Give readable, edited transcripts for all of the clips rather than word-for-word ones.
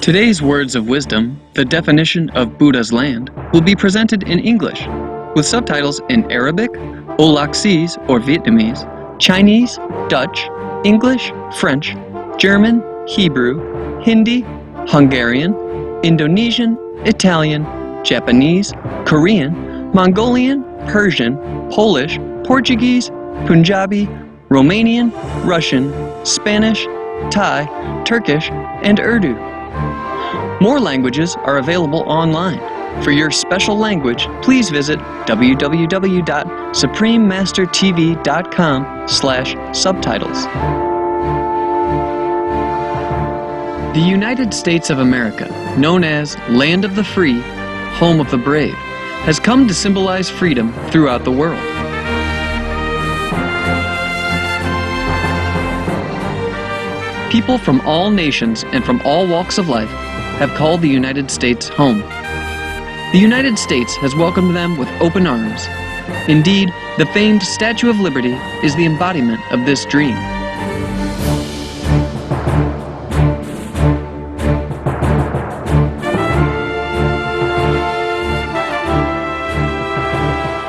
Today's words of wisdom, the definition of Buddha's land, will be presented in English, with subtitles in Arabic, Olaxese or Vietnamese, Chinese, Dutch, English, French, German, Hebrew, Hindi, Hungarian, Indonesian, Italian, Japanese, Korean, Mongolian, Persian, Polish, Portuguese, Punjabi, Romanian, Russian, Spanish, Thai, Turkish, and Urdu. More languages are available online. For your special language, please visit www.suprememastertv.com/subtitles. The United States of America, known as Land of the Free, Home of the Brave, has come to symbolize freedom throughout the world. People from all nations and from all walks of life have called the United States home. The United States has welcomed them with open arms. Indeed, the famed Statue of Liberty is the embodiment of this dream.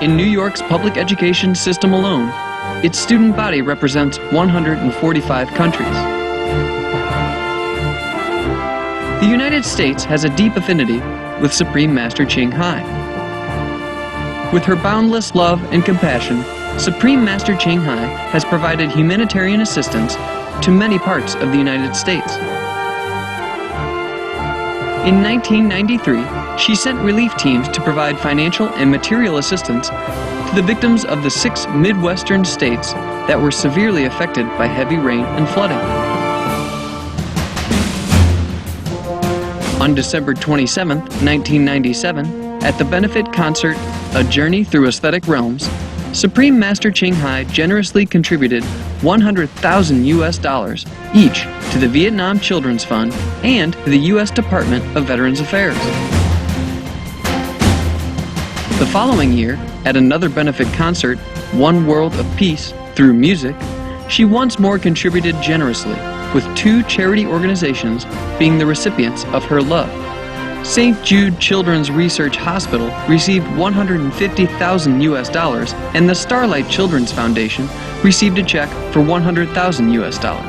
In New York's public education system alone, its student body represents 145 countries. The United States has a deep affinity with Supreme Master Chinghai. With her boundless love and compassion, Supreme Master Chinghai has provided humanitarian assistance to many parts of the United States. In 1993, she sent relief teams to provide financial and material assistance to the victims of the 6 Midwestern states that were severely affected by heavy rain and flooding. On December 27, 1997, at the benefit concert, A Journey Through Aesthetic Realms, Supreme Master Chinghai generously contributed $100,000 each to the Vietnam Children's Fund and to the U.S. Department of Veterans Affairs. The following year, at another benefit concert, One World of Peace, through music, she once more contributed generously, with 2 charity organizations being the recipients of her love. St. Jude Children's Research Hospital received $150,000 and the Starlight Children's Foundation received a check for $100,000.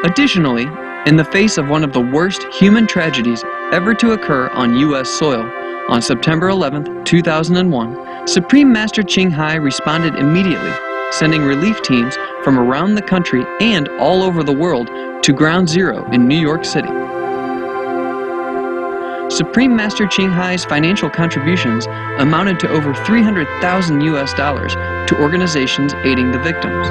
Additionally, in the face of one of the worst human tragedies ever to occur on U.S. soil, on September 11, 2001, Supreme Master Chinghai responded immediately, sending relief teams from around the country and all over the world to Ground Zero in New York City. Supreme Master Chinghai's financial contributions amounted to over $300,000 to organizations aiding the victims.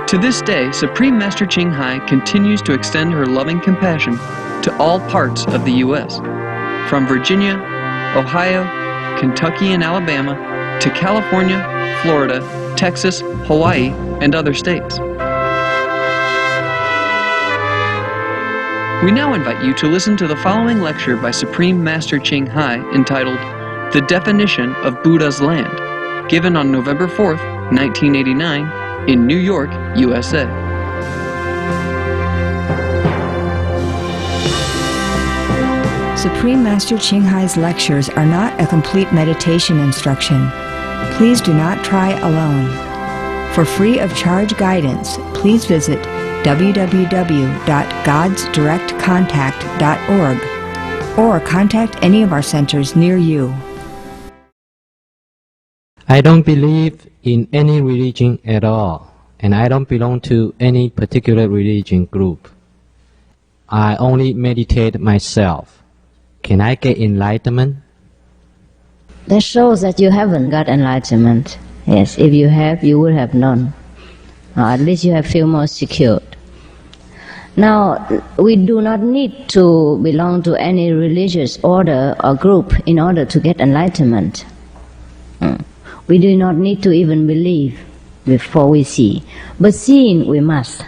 To this day, Supreme Master Chinghai continues to extend her loving compassion to all parts of the U.S., from Virginia, Ohio, Kentucky and Alabama, to California, Florida, Texas, Hawaii, and other states. We now invite you to listen to the following lecture by Supreme Master Chinghai entitled The Definition of Buddha's Land, given on November 4th, 1989, in New York, USA. Supreme Master Chinghai's lectures are not a complete meditation instruction. Please do not try alone. For free of charge guidance, please visit www.godsdirectcontact.org or contact any of our centers near you. I don't believe in any religion at all, and I don't belong to any particular religion group. I only meditate myself. Can I get enlightenment? That shows that you haven't got enlightenment. Yes, if you have, you would have known. Or at least you have feel more secured. Now, we do not need to belong to any religious order or group in order to get enlightenment. We do not need to even believe before we see. But seeing we must.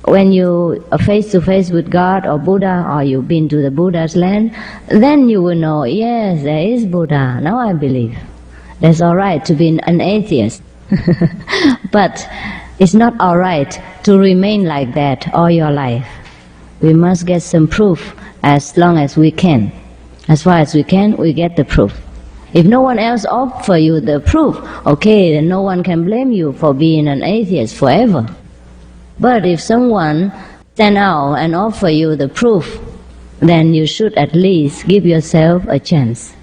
When you are face to face with God or Buddha, or you've been to the Buddha's land, then you will know, yes, there is Buddha, now I believe. That's all right to be an atheist. But it's not all right to remain like that all your life. We must get some proof as long as we can. As far as we can, we get the proof. If no one else offer you the proof, okay, then no one can blame you for being an atheist forever. But if someone stand out and offer you the proof, then you should at least give yourself a chance,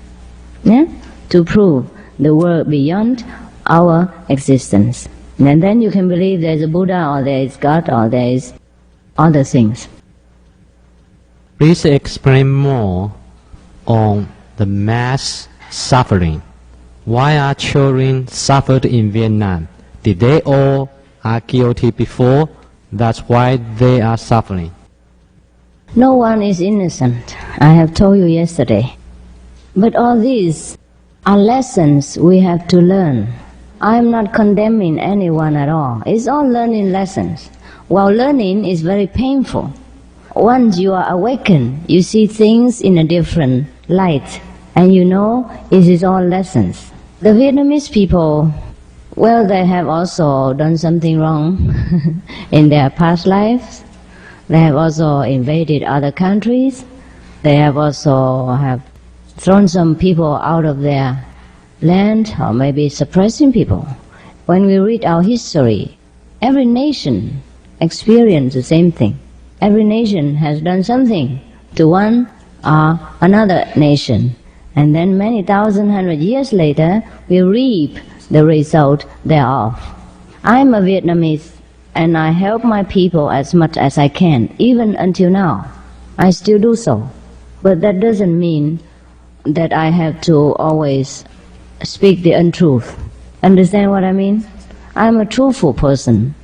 yeah, to prove the world beyond our existence. And then you can believe there is a Buddha, or there is God, or there is other things. Please explain more on the mass suffering. Why are children suffered in Vietnam? Did they all are guilty before? That's why they are suffering. No one is innocent, I have told you yesterday. But all these are lessons we have to learn. I am not condemning anyone at all. It's all learning lessons. While learning is very painful. Once you are awakened, you see things in a different light, and you know it is all lessons. The Vietnamese people, well, they have also done something wrong in their past lives. They have also invaded other countries. They have also thrown some people out of their land, or maybe suppressing people. When we read our history, every nation experienced the same thing. Every nation has done something to one or another nation. And then many thousand, 100 years later, we reap the result thereof. I'm a Vietnamese, and I help my people as much as I can, even until now. I still do so. But that doesn't mean that I have to always speak the untruth. Understand what I mean? I'm a truthful person.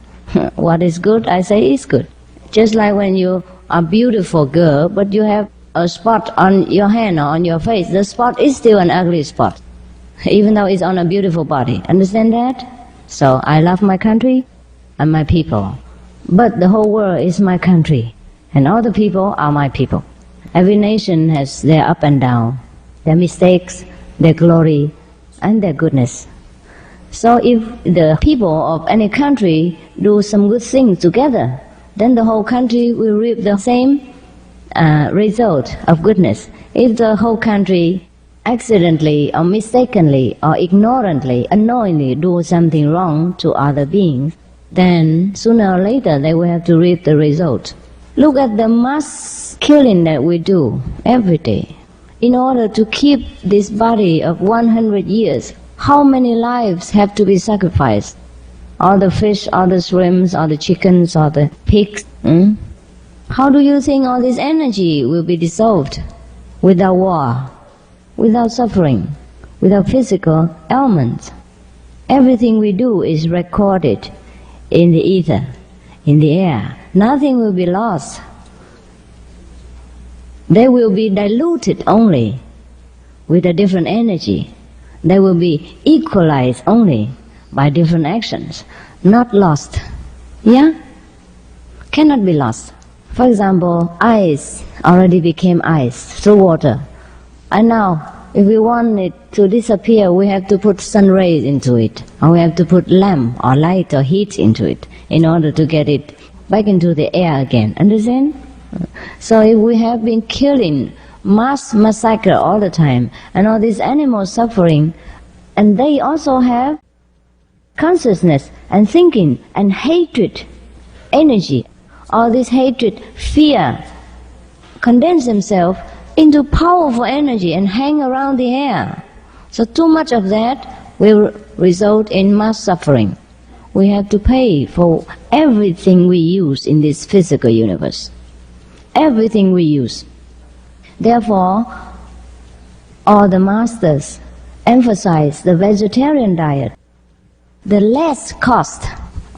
What is good, I say is good. Just like when you are a beautiful girl, but you have a spot on your hand or on your face, the spot is still an ugly spot, even though it's on a beautiful body. Understand that? So I love my country and my people. But the whole world is my country, and all the people are my people. Every nation has their up and down, their mistakes, their glory, and their goodness. So if the people of any country do some good things together, then the whole country will reap the same result of goodness. If the whole country accidentally or mistakenly or ignorantly, unknowingly do something wrong to other beings, then sooner or later they will have to reap the result. Look at the mass killing that we do every day. In order to keep this body of 100 years, how many lives have to be sacrificed? All the fish, all the shrimps, all the chickens, all the pigs. How do you think all this energy will be dissolved without war, without suffering, without physical ailments? Everything we do is recorded in the ether, in the air. Nothing will be lost. They will be diluted only with a different energy. They will be equalized only by different actions, not lost. Yeah? Cannot be lost. For example, ice already became ice through water. And now, if we want it to disappear, we have to put sun rays into it, or we have to put lamp or light or heat into it in order to get it back into the air again. Understand? So if we have been killing, mass massacre all the time, and all these animals suffering, and they also have consciousness and thinking and hatred, energy, all this hatred, fear, condense themselves into powerful energy and hang around the air. So too much of that will result in mass suffering. We have to pay for everything we use in this physical universe. Everything we use. Therefore, all the masters emphasize the vegetarian diet, the less cost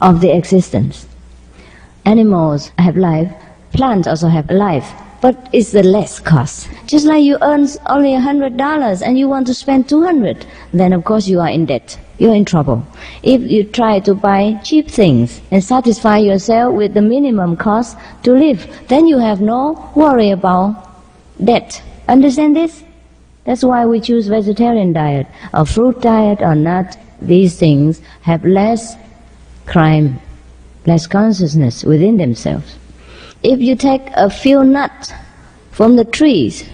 of the existence. Animals have life, plants also have life, but it's the less cost. Just like you earn only $100 and you want to spend $200, then of course you are in debt. You're in trouble. If you try to buy cheap things and satisfy yourself with the minimum cost to live, then you have no worry about debt. Understand this? That's why we choose vegetarian diet, or fruit diet, or nut, these things have less crime, less consciousness within themselves. If you take a few nuts from the trees,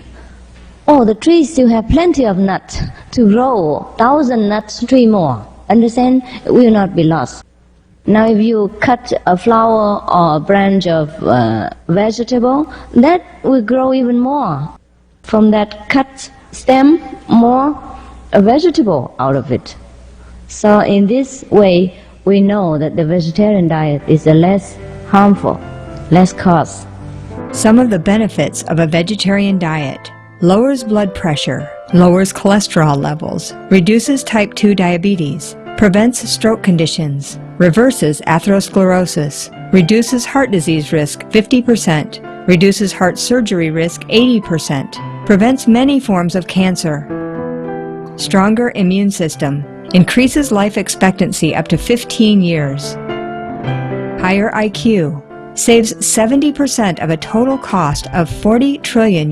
the trees still have plenty of nuts to grow 1,000 nuts tree more. Understand? It will not be lost. Now if you cut a flower or a branch of vegetable, that will grow even more. From that cut stem, more a vegetable out of it. So in this way, we know that the vegetarian diet is the less harmful, less cost. Some of the benefits of a vegetarian diet: lowers blood pressure, lowers cholesterol levels, reduces type 2 diabetes, prevents stroke conditions, reverses atherosclerosis, reduces heart disease risk 50%, reduces heart surgery risk 80%, prevents many forms of cancer, stronger immune system, increases life expectancy up to 15 years, higher IQ, saves 70% of a total cost of $40 trillion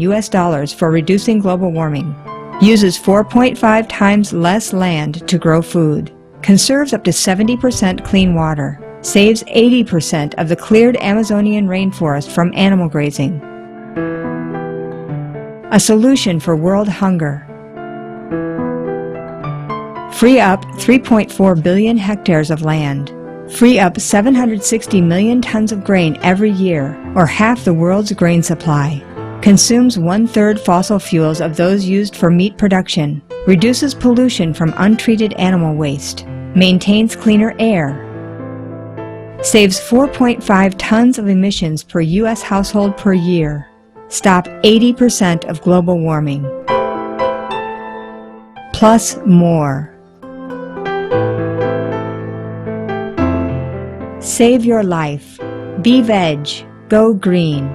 for reducing global warming, uses 4.5 times less land to grow food, conserves up to 70% clean water, saves 80% of the cleared Amazonian rainforest from animal grazing. A solution for world hunger. Free up 3.4 billion hectares of land. Free up 760 million tons of grain every year, or half the world's grain supply. Consumes 1/3 fossil fuels of those used for meat production. Reduces pollution from untreated animal waste. Maintains cleaner air. Saves 4.5 tons of emissions per U.S. household per year. Stop 80% of global warming. Plus more. Save your life. Be veg. Go green.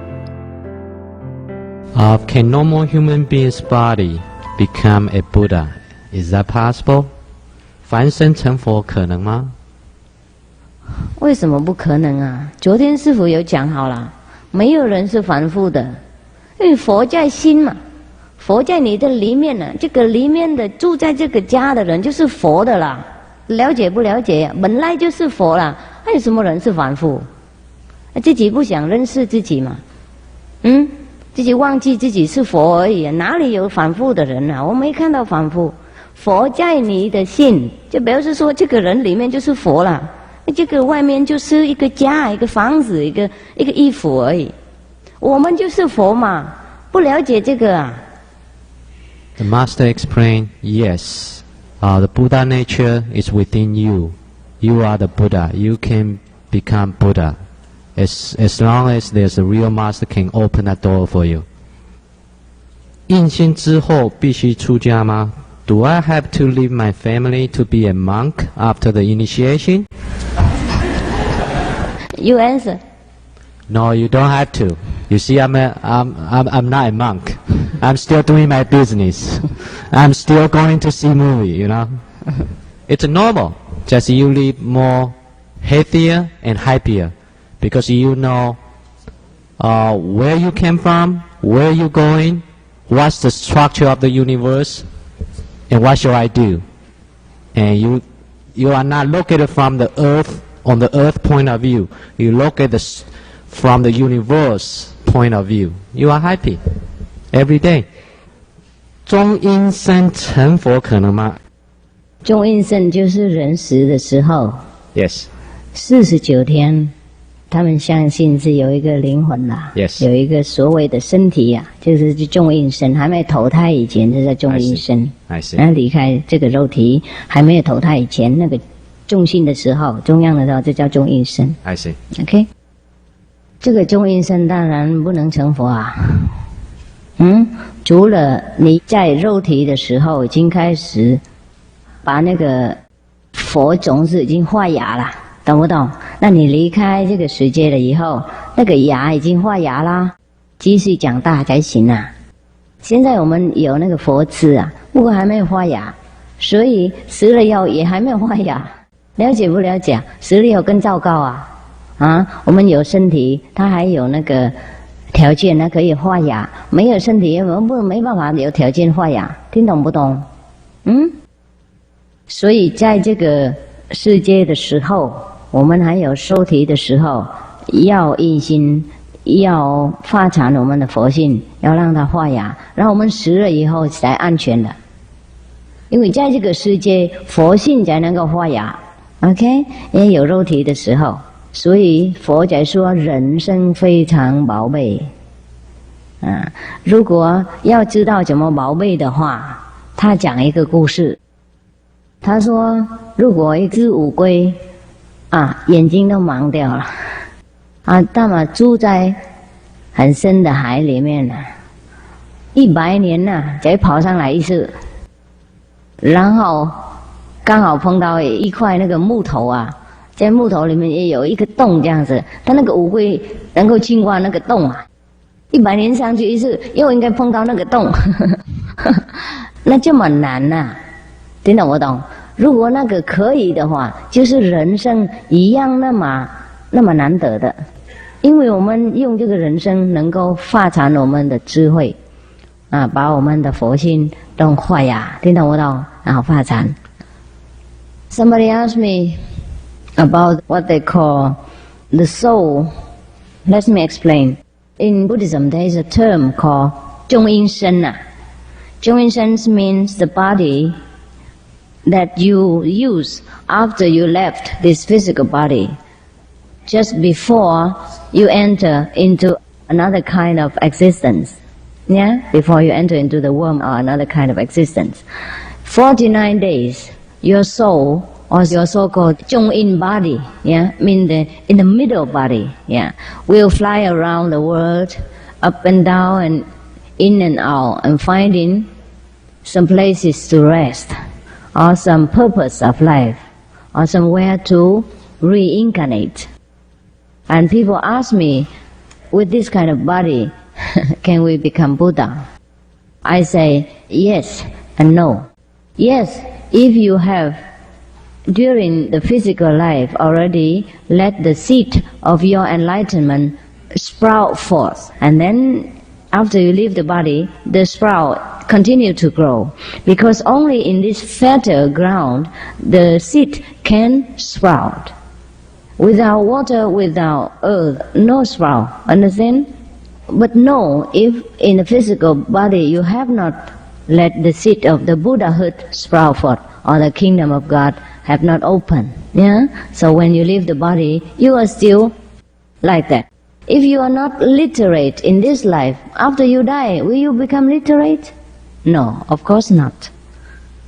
Can normal human being's body become a Buddha? Is that possible? 凡身成佛可能吗？为什么不可能啊？昨天师父有讲好了，没有人是凡夫的，因为佛在心嘛，佛在你的里面呢，这个里面的住在这个家的人就是佛的啦。了解不了解呀？本来就是佛啦，还有什么人是凡夫？自己不想认识自己嘛？自己忘记自己是佛而已，哪里有凡夫的人啊？我没看到凡夫。佛在你的心，就表示说这个人里面就是佛了，这个外面就是一个家、一个房子、一个衣服而已。我们就是佛嘛，不了解这个啊。The Master explained, yes, the Buddha nature is within you. You are the Buddha. You can become Buddha. As long as there's a real Master can open that door for you. 印心之后必须出家吗？Do I have to leave my family to be a monk after the initiation? You answer. No, you don't have to. You see, I'm not a monk. I'm still doing my business. I'm still going to see movie, you know. It's normal. Just you live more healthier and happier because you know where you came from, where you're going, what's the structure of the universe, and what shall I do? And you are not looking from the earth, on the earth point of view. You look at from the universe point of view. You are happy every day. 中阴身成佛可能吗？中阴身就是人死的时候 Yes. 49天，他们相信是有一个灵魂啦 Yes. 有一个所谓的身体呀、就是中阴身，还没投胎以前就在中阴身。I see. 然后离开这个肉体，还没有投胎以前，那个重心的时候，中央的时候，就叫中阴身。I see. OK， 这个中阴身当然不能成佛啊。除了你在肉体的时候已经开始把那个佛种子已经发芽了，懂不懂？那你离开这个世界了以后，那个芽已经发芽啦，继续长大才行啊。现在我们有那个佛枝啊，不过还没有发芽，所以死了以后也还没有发芽。了解不了解？死了以后更糟糕啊！我们有身体，它还有那个条件，它可以发芽；没有身体，我们没办法有条件发芽。听懂不懂？所以在这个世界的时候，我们还有受体的时候，要一心，要发展我们的佛性，要让它发芽，然后我们死了以后才安全的。因为在这个世界，佛性才能够发芽。OK， 也有肉体的时候，所以佛才说人生非常宝贝。如果要知道怎么宝贝的话，他讲一个故事。他说，如果一只乌龟眼睛都盲掉了那么住在很深的海里面100年才跑上来一次，然后刚好碰到一块那个木头在木头里面也有一个洞这样子，它那个乌龟能够经过那个洞100年上去一次，又应该碰到那个洞那这么难听懂不懂？如果那个可以的话，就是人生一样那么难得的，因为我们用这个人生能够发展我们的智慧把我们的佛性都发芽，听懂不懂？然后发展。Somebody asked me about what they call the soul. Let me explain. In Buddhism, there is a term called 中阴身中阴身 means the body that you use after you left this physical body, just before you enter into another kind of existence. Before you enter into the womb or another kind of existence. 49 days, your soul or your so-called 中阴 body, mean in the middle body, will fly around the world, up and down and in and out, and finding some places to rest, or some purpose of life, or somewhere to reincarnate. And people ask me, with this kind of body, can we become Buddha? I say yes and no. Yes, if you have during the physical life already let the seed of your enlightenment sprout forth, and then after you leave the body, the sprout continue to grow, because only in this fertile ground the seed can sprout. Without water, without earth, no sprout. Understand? But no, if in the physical body you have not let the seed of the Buddhahood sprout forth, or the kingdom of God have not opened. So when you leave the body, you are still like that. If you are not literate in this life, after you die, will you become literate? No, of course not.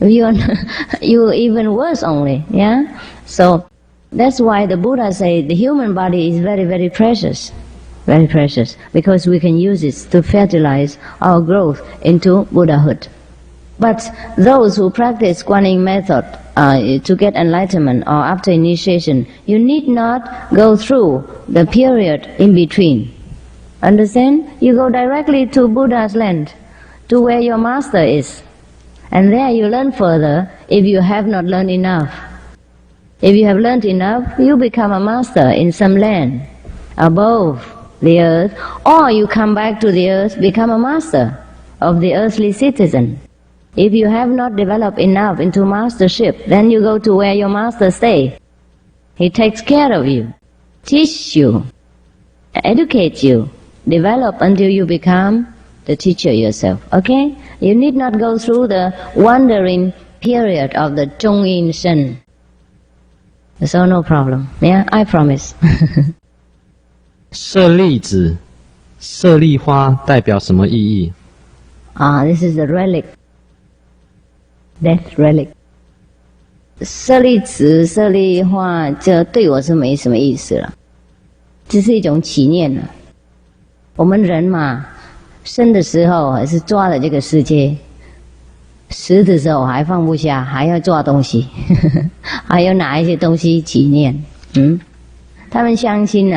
You even worse only. So that's why the Buddha said the human body is very, very precious. Very precious, because we can use it to fertilize our growth into Buddhahood. But those who practice Guanyin method to get enlightenment or after initiation, you need not go through the period in between. Understand? You go directly to Buddha's land, to where your master is. And there you learn further if you have not learned enough. If you have learned enough, you become a master in some land above the earth, or you come back to the earth, become a master of the earthly citizen. If you have not developed enough into mastership, then you go to where your master stays. He takes care of you, teaches you, educates you, develop until you become the teacher yourself. Okay? You need not go through the wandering period of the 中阴身. So no problem. I promise. 舍利子、舍利花代表什么意义？ This is the relic. Death relic. 舍利子、舍利花，这对我是没什么意思了，这是一种祈念了。我们人嘛，生的时候还是抓了这个世界，死的时候还放不下，还要抓东西，还要拿一些东西祈念。他们相信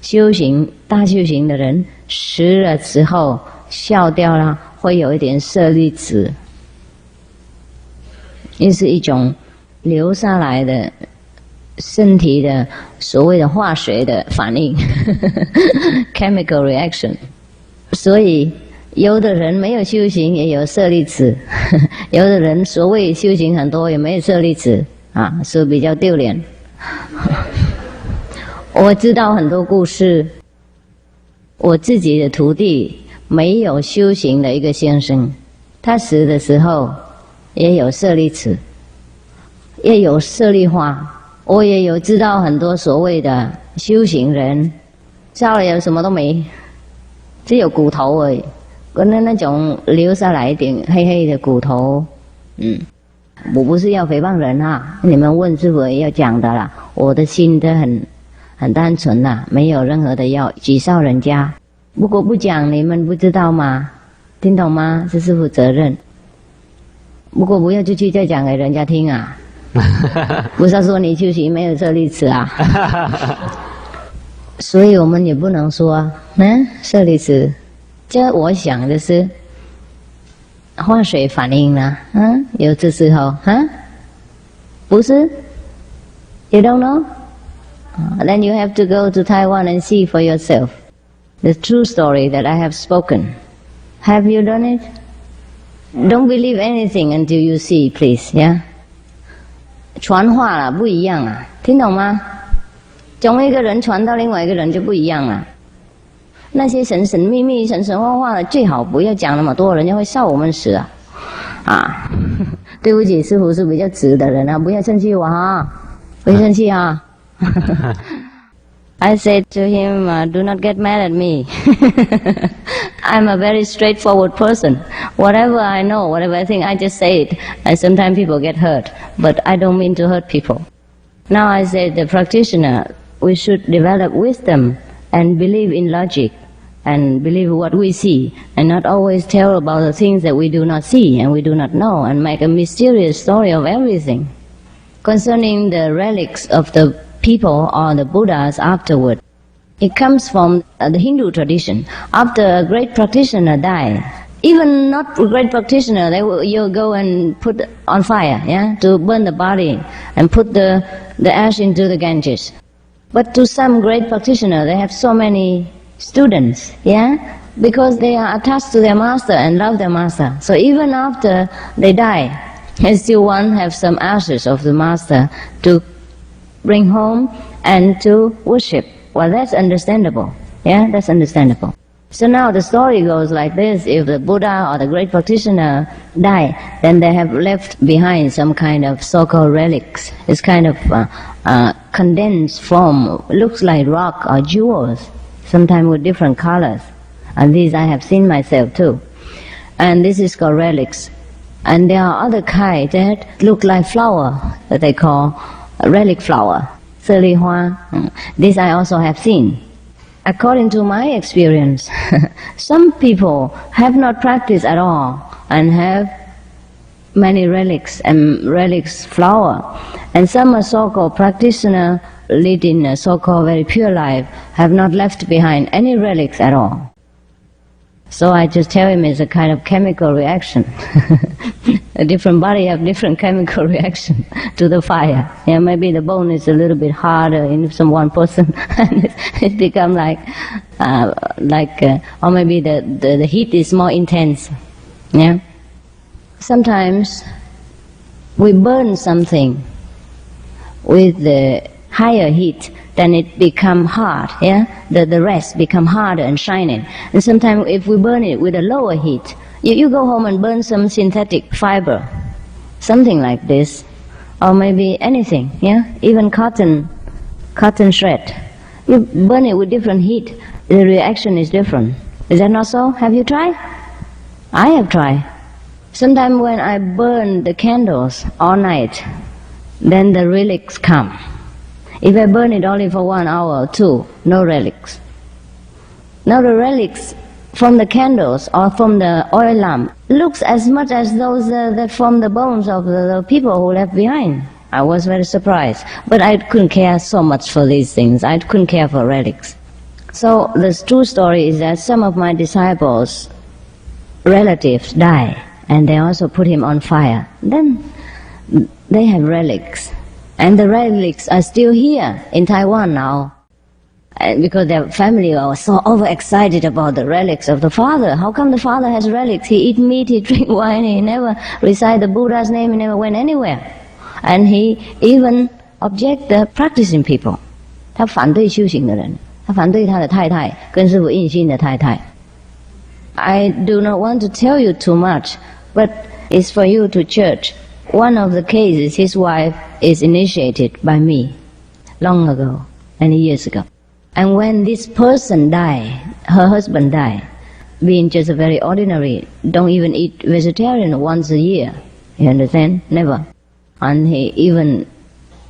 修行大修行的人死了之后笑掉了，会有一点舍利子，也是一种留下来的身体的所谓的化学的反应chemical reaction。所以有的人没有修行也有舍利子，有的人所谓修行很多也没有舍利子啊，所以比较丢脸。我知道很多故事，我自己的徒弟没有修行的一个先生，他死的时候也有舍利子，也有舍利花。我也有知道很多所谓的修行人，烧了有什么都没，只有骨头而已。跟那种留下来一点黑黑的骨头，我不是要诽谤人啊，你们问师父要讲的啦。我的心都很单纯啦，没有任何的要举报人家。不过不讲你们不知道吗？听懂吗？是师父责任。不过不要出去再讲给人家听啊，不是说你修行没有舍利子啊。所以我们也不能说舍利子。这我想的是化水反应呢，有这时候不是 ？You don't know? Then you have to go to Taiwan and see for yourself the true story that I have spoken. Have you done it? Don't believe anything until you see, please. Yeah. 传话了不一样啊，听懂吗？从一个人传到另外一个人就不一样了。那些神神秘秘、神神话话的，最好不要讲那么多，人家会笑我们死啊！啊，对不起，师父是比较直的人啊，不要生气我哈，不要生气啊。I said to him, "Do not get mad at me. I'm a very straightforward person. Whatever I know, whatever I think, I just say it. And sometimes people get hurt, but I don't mean to hurt people." Now I said, the practitioner, we should develop wisdom and believe in logic and believe what we see and not always tell about the things that we do not see and we do not know and make a mysterious story of everything. Concerning the relics of the people or the Buddhas afterward, it comes from the Hindu tradition. After a great practitioner dies, even not a great practitioner, you'll go and put on fire, to burn the body and put the ash into the Ganges. But to some great practitioner, they have so many students, because they are attached to their master and love their master. So even after they die, they still want to have some ashes of the master to bring home and to worship. Well, that's understandable. That's understandable. So now the story goes like this: if the Buddha or the great practitioner die, then they have left behind some kind of so-called relics. It's kind of condensed form, looks like rock or jewels, sometimes with different colors. And these I have seen myself too. And this is called relics. And there are other kinds that look like flower that they call relic flower, 舍利花. This I also have seen. According to my experience, some people have not practiced at all and have many relics and relics flower. And some are so-called practitioner leading a so-called very pure life have not left behind any relics at all. So I just tell him it's a kind of chemical reaction. A different body have different chemical reaction to the fire. Maybe the bone is a little bit harder in some one person, and it become like, or maybe the heat is more intense. Sometimes we burn something with the higher heat, then it become hard, the rest become harder and shining. And sometimes if we burn it with a lower heat, you go home and burn some synthetic fiber, something like this, or maybe anything, even cotton shred. You burn it with different heat, the reaction is different. Is that not so? Have you tried? I have tried. Sometimes when I burn the candles all night, then the relics come. If I burn it only for 1 hour or 2, no relics. Now the relics from the candles or from the oil lamp looks as much as those that from the bones of the people who left behind. I was very surprised, but I couldn't care so much for these things. I couldn't care for relics. So the true story is that some of my disciples' relatives die, and they also put him on fire. Then they have relics. And the relics are still here in Taiwan now. And because their family was so overexcited about the relics of the father. How come the father has relics? He eat meat, he drink wine, he never recite the Buddha's name, he never went anywhere. And he even object the practicing people. 他反对修行的人，他反对他的太太跟师父印心的太太。I do not want to tell you too much, but it's for you to judge. One of the cases, his wife is initiated by me long ago, many years ago. And when this person died, her husband died, being just a very ordinary, don't even eat vegetarian once a year, you understand? Never. And he even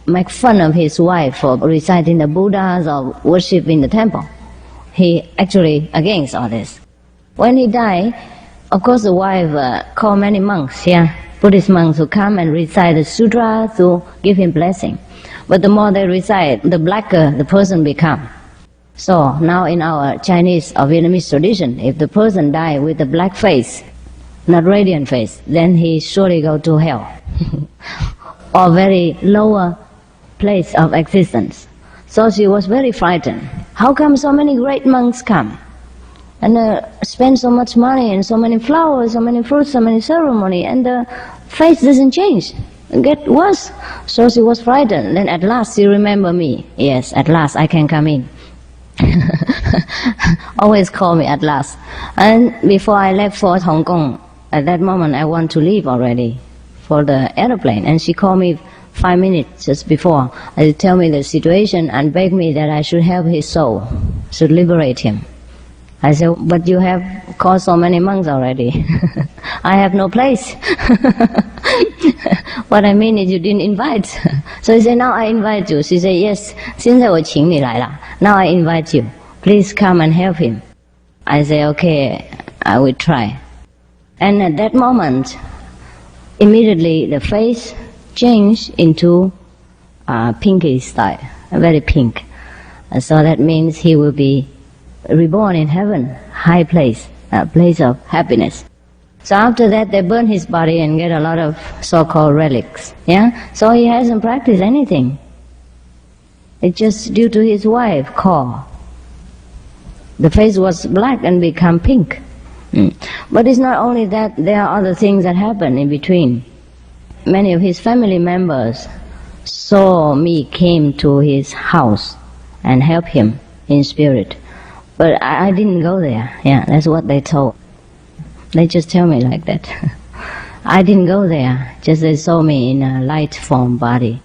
make fun of his wife for reciting the Buddhas or worship in the temple. He actually against all this. When he died, of course the wife called many monks, Buddhist monks who come and recite the sutra to give him blessing. But the more they recite, the blacker the person become. So now in our Chinese or Vietnamese tradition, if the person die with a black face, not radiant face, then he surely go to hell or very lower place of existence. So she was very frightened. How come so many great monks come and spend so much money and so many flowers, so many fruits, so many ceremony, and the face doesn't change, get worse? So she was frightened. Then at last she remembered me. Yes, at last I can come in. Always call me at last. And before I left for Hong Kong, at that moment I want to leave already for the aeroplane, and she called me 5 minutes just before and tell me the situation and beg me that I should help his soul, should liberate him. I said, but you have called so many monks already. I have no place. What I mean is you didn't invite. So he said, now I invite you. She said, yes, 现在我请你来了. Now I invite you. Please come and help him. I said, okay, I will try. And at that moment, immediately the face changed into pinky style, very pink. And so that means he will be reborn in heaven, high place, a place of happiness. So after that they burn his body and get a lot of so-called relics. So he hasn't practiced anything. It's just due to his wife call. The face was black and become pink. But it's not only that, there are other things that happen in between. Many of his family members saw me came to his house and helped him in spirit. But I didn't go there. That's what they told. They just tell me like that. I didn't go there. Just they saw me in a light form body.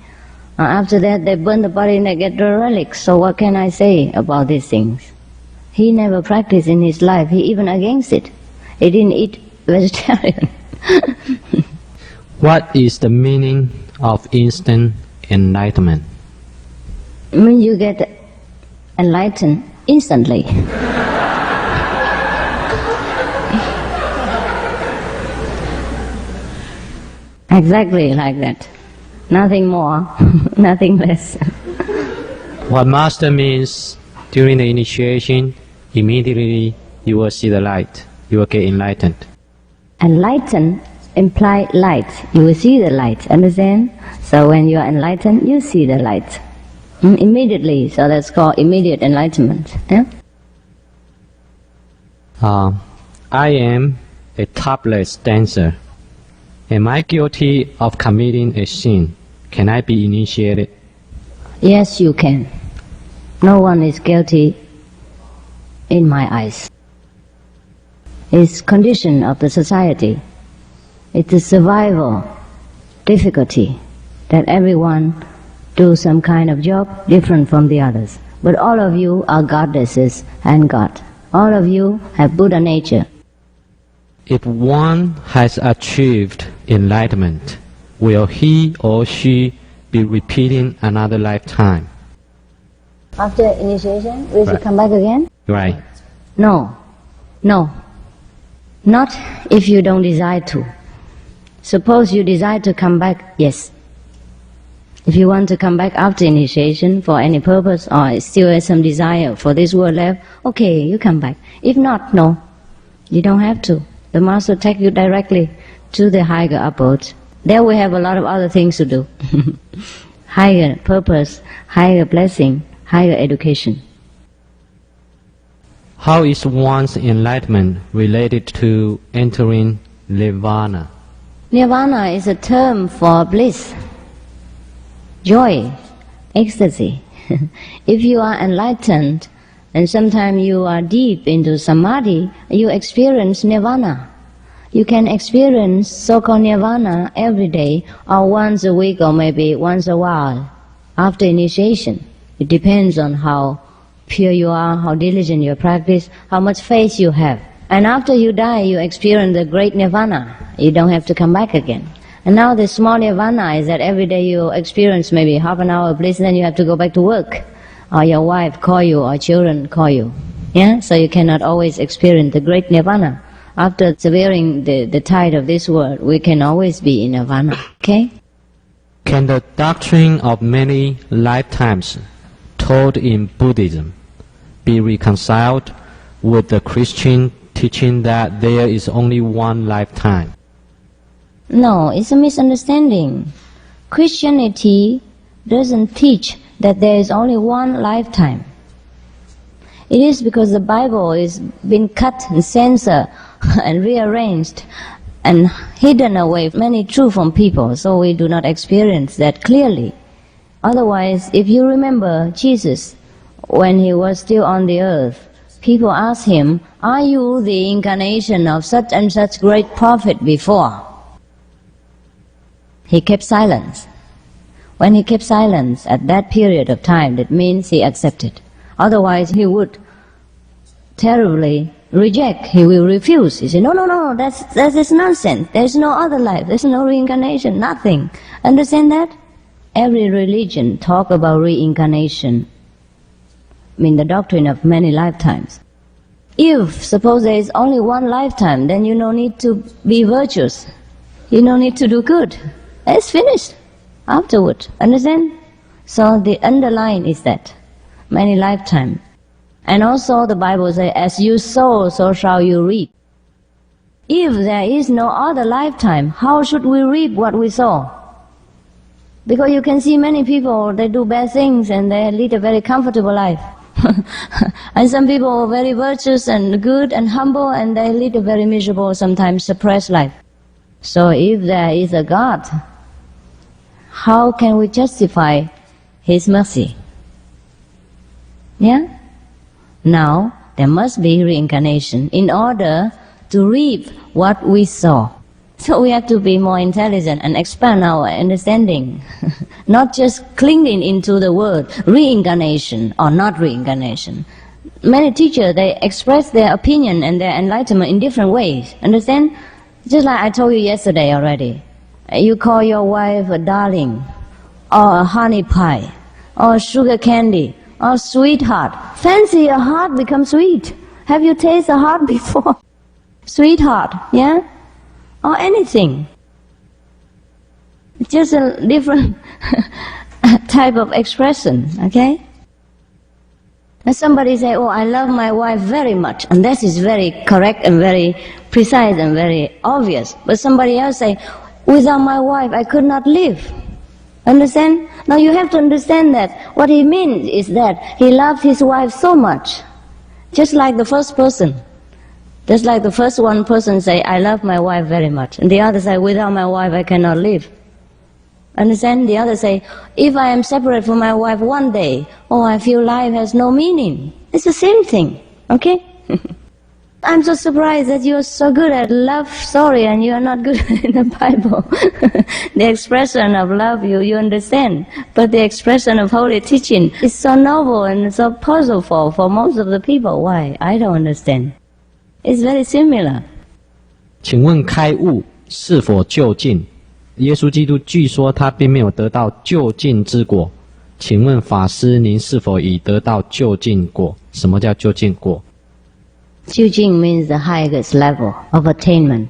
After that they burn the body and they get the relics. So what can I say about these things? He never practiced in his life. He even against it. He didn't eat vegetarian. What is the meaning of instant enlightenment? I mean, you get enlightened instantly. Exactly like that. Nothing more, nothing less. What Master means, during the initiation, immediately you will see the light. You will get enlightened. Enlightened imply light. You will see the light, understand? So when you are enlightened, you see the light. Immediately, so that's called immediate enlightenment. I am a topless dancer. Am I guilty of committing a sin? Can I be initiated? Yes, you can. No one is guilty in my eyes. It's condition of the society. It's a survival difficulty that everyone do some kind of job different from the others. But all of you are goddesses and God. All of you have Buddha nature. If one has achieved enlightenment, will he or she be repeating another lifetime? After initiation, will she Right. come back again? Right. No. Not if you don't desire to. Suppose you desire to come back, yes. If you want to come back after initiation for any purpose or still has some desire for this world left, okay, you come back. If not, no. You don't have to. The Master take you directly to the higher abode. There we have a lot of other things to do. Higher purpose, higher blessing, higher education. How is one's enlightenment related to entering nirvana? Nirvana is a term for bliss, joy, ecstasy. If you are enlightened, and sometimes you are deep into samadhi, you experience nirvana. You can experience so-called nirvana every day, or once a week, or maybe once a while after initiation. It depends on how pure you are, how diligent you practice, how much faith you have. And after you die, you experience the great nirvana. You don't have to come back again. And now the small nirvana is that every day you experience maybe half an hour of bliss, then you have to go back to work, or your wife call you, or children call you. Yeah, so you cannot always experience the great nirvana. After severing the tide of this world, we can always be in nirvana. Okay? Can the doctrine of many lifetimes taught in Buddhism be reconciled with the Christian teaching that there is only one lifetime? No, it's a misunderstanding. Christianity doesn't teach that there is only one lifetime. It is because the Bible is been cut and censored and rearranged and hidden away many truths from people, so we do not experience that clearly. Otherwise, if you remember Jesus, when he was still on the earth, people asked him, "Are you the incarnation of such and such great prophet before?" He kept silence. When he kept silence at that period of time, that means he accepted. Otherwise, he would terribly reject, he will refuse. He said, no, that is nonsense. There's no other life, there's no reincarnation, nothing. Understand that? Every religion talk about reincarnation, I mean the doctrine of many lifetimes. If suppose there is only one lifetime, then you no need to be virtuous, you no need to do good. It's finished afterward. Understand? So the underline is that many lifetimes. And also the Bible says, as you sow, so shall you reap. If there is no other lifetime, how should we reap what we sow? Because you can see many people, they do bad things and they lead a very comfortable life. And some people are very virtuous and good and humble, and they lead a very miserable, sometimes suppressed life. So if there is a God, how can we justify His mercy? Yeah? Now, there must be reincarnation in order to reap what we sow. So we have to be more intelligent and expand our understanding. Not just clinging into the word reincarnation or not reincarnation. Many teachers, they express their opinion and their enlightenment in different ways. Understand? Just like I told you yesterday already. You call your wife a darling, or a honey pie, or sugar candy, or sweetheart. Fancy a heart become sweet. Have you tasted a heart before? Sweetheart, yeah? Or anything. It's just a different type of expression, okay? And somebody say, oh, I love my wife very much, and that is very correct and very precise and very obvious. But somebody else say, without my wife I could not live. Understand? Now you have to understand that what he means is that he loved his wife so much, just like the first person. Just like the first one person say, I love my wife very much, and the other say, without my wife I cannot live. Understand? The other say, if I am separate from my wife one day, oh, I feel life has no meaning. It's the same thing, okay? I'm so surprised that you're so good at love story and you are not good in the Bible. The expression of love you understand, but the expression of holy teaching is so novel and so puzzleful for most of the people. Why? I don't understand. It's very similar. 请问开悟是否究竟？耶稣基督据说他并没有得到究竟之果，请问法师您是否已得到究竟果？什么叫究竟果？ 究竟 means the highest level of attainment.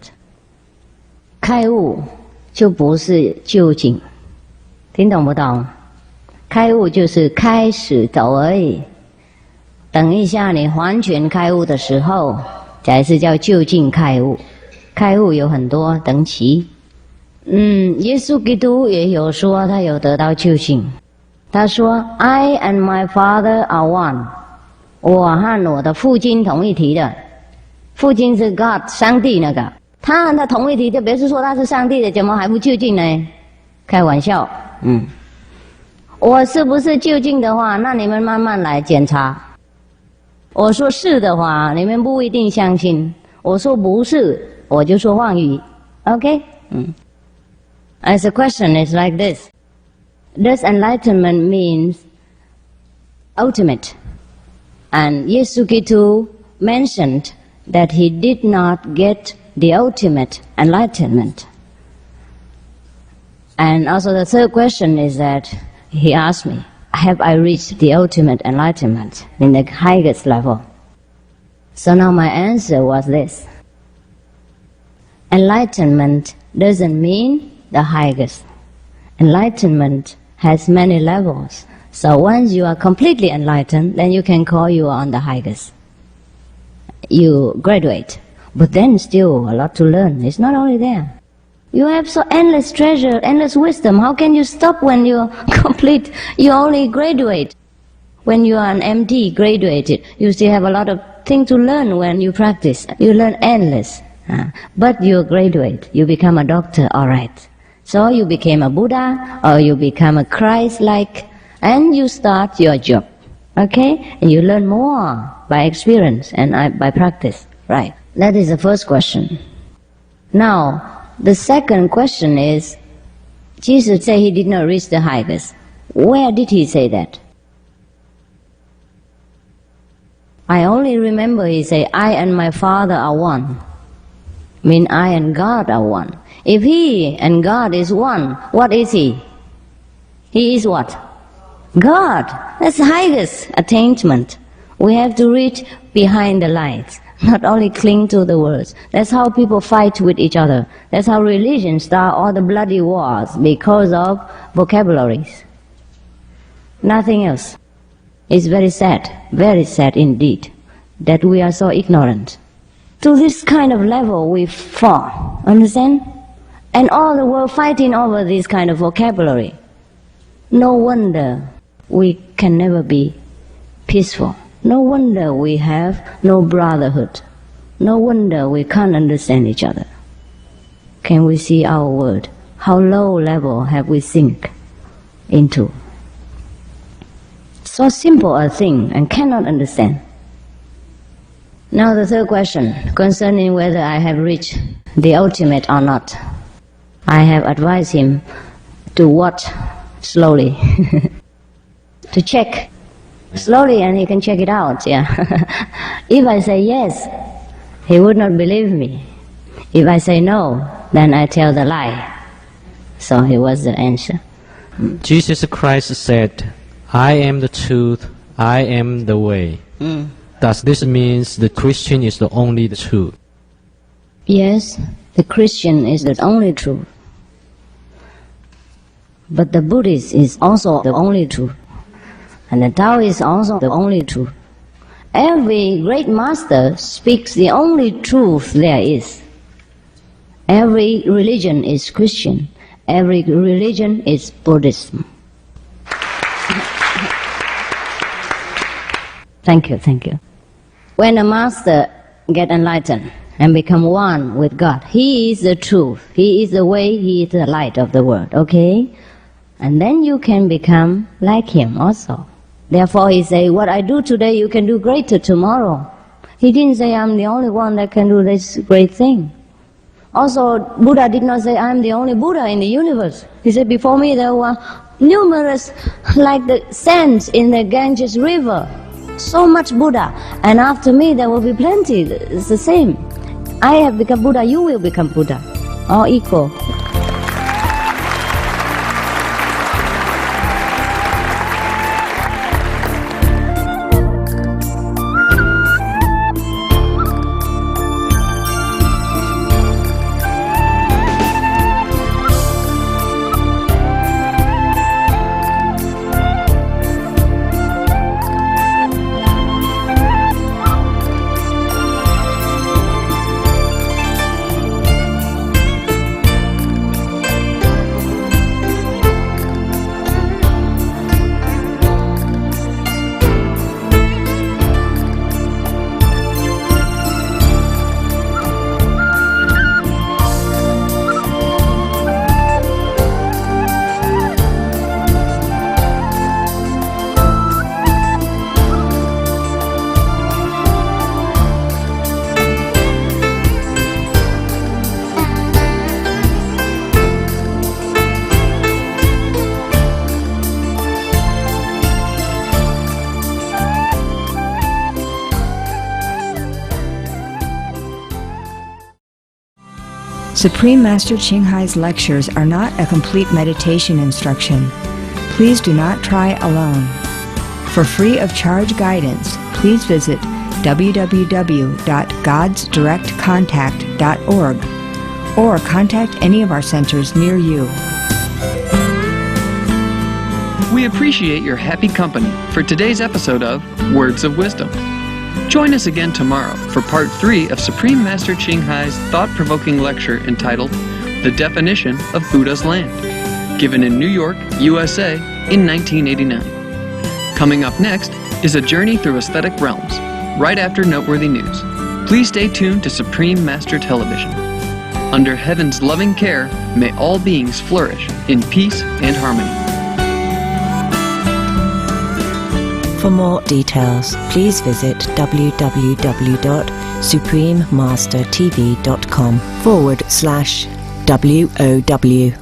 开悟就不是究竟，听懂不懂？开悟就是开始走而已。等一下你完全开悟的时候，才是叫究竟开悟。开悟有很多等级。耶稣基督也有说他有得到究竟。他说 I and my Father are one. 我和我的父亲同一体的，父亲是 God 上帝那个，他和他同一体，就别是说他是上帝的，怎么还不就近呢？开玩笑，我是不是就近的话，那你们慢慢来检查。我说是的话，你们不一定相信；我说不是，我就说妄语。OK？ As a question is like this: Does enlightenment means ultimate? And Yesukitu mentioned that he did not get the ultimate enlightenment. And also the third question is that he asked me, have I reached the ultimate enlightenment in the highest level? So now my answer was this: enlightenment doesn't mean the highest. Enlightenment has many levels. So once you are completely enlightened, then you can call you on the highest. You graduate, but then still a lot to learn. It's not only there. You have so endless treasure, endless wisdom. How can you stop when you're complete? You only graduate. When you are an MD, graduated, you still have a lot of things to learn when you practice. You learn endless. But you graduate, you become a doctor, all right. So you became a Buddha, or you become a Christ-like, and you start your job, okay? And you learn more by experience and by practice, right? That is the first question. Now, the second question is, Jesus said he did not reach the highest. Where did he say that? I only remember he said, I and my Father are one. Mean I and God are one. If he and God is one, what is he? He is what? God. That's the highest attainment. We have to reach behind the lights, not only cling to the words. That's how people fight with each other. That's how religions start all the bloody wars, because of vocabularies. Nothing else. It's very sad indeed, that we are so ignorant. To this kind of level we fall, understand? And all the world fighting over this kind of vocabulary. No wonder we can never be peaceful. No wonder we have no brotherhood. No wonder we can't understand each other. Can we see our world? How low level have we sink into? So simple a thing and cannot understand. Now the third question, concerning whether I have reached the ultimate or not. I have advised him to watch slowly, to check slowly, and he can check it out, yeah. If I say yes, he would not believe me. If I say no, then I tell the lie. So he was the answer. Jesus Christ said, I am the truth, I am the way. Does this mean the Christian is the only the truth? Yes, the Christian is the only truth. But the Buddhist is also the only truth. And the Tao is also the only truth. Every great master speaks the only truth there is. Every religion is Christian. Every religion is Buddhism. Thank you. When a master get enlightened and become one with God, he is the truth. He is the way, he is the light of the world, okay? And then you can become like him also. Therefore he say, what I do today you can do greater tomorrow. He didn't say I'm the only one that can do this great thing. Also, Buddha did not say I'm the only Buddha in the universe. He said before me there were numerous, like the sands in the Ganges river. So much Buddha. And after me there will be plenty. It's the same. I have become Buddha, you will become Buddha. All equal. Supreme Master Chinghai's lectures are not a complete meditation instruction. Please do not try alone. For free of charge guidance, please visit www.godsdirectcontact.org or contact any of our centers near you. We appreciate your happy company for today's episode of Words of Wisdom. Join us again tomorrow for Part 3 of Supreme Master Chinghai's thought-provoking lecture entitled The Definition of Buddha's Land, given in New York, USA in 1989. Coming up next is a journey through aesthetic realms, right after noteworthy news. Please stay tuned to Supreme Master Television. Under heaven's loving care, may all beings flourish in peace and harmony. For more details, please visit www.suprememastertv.com/WOW.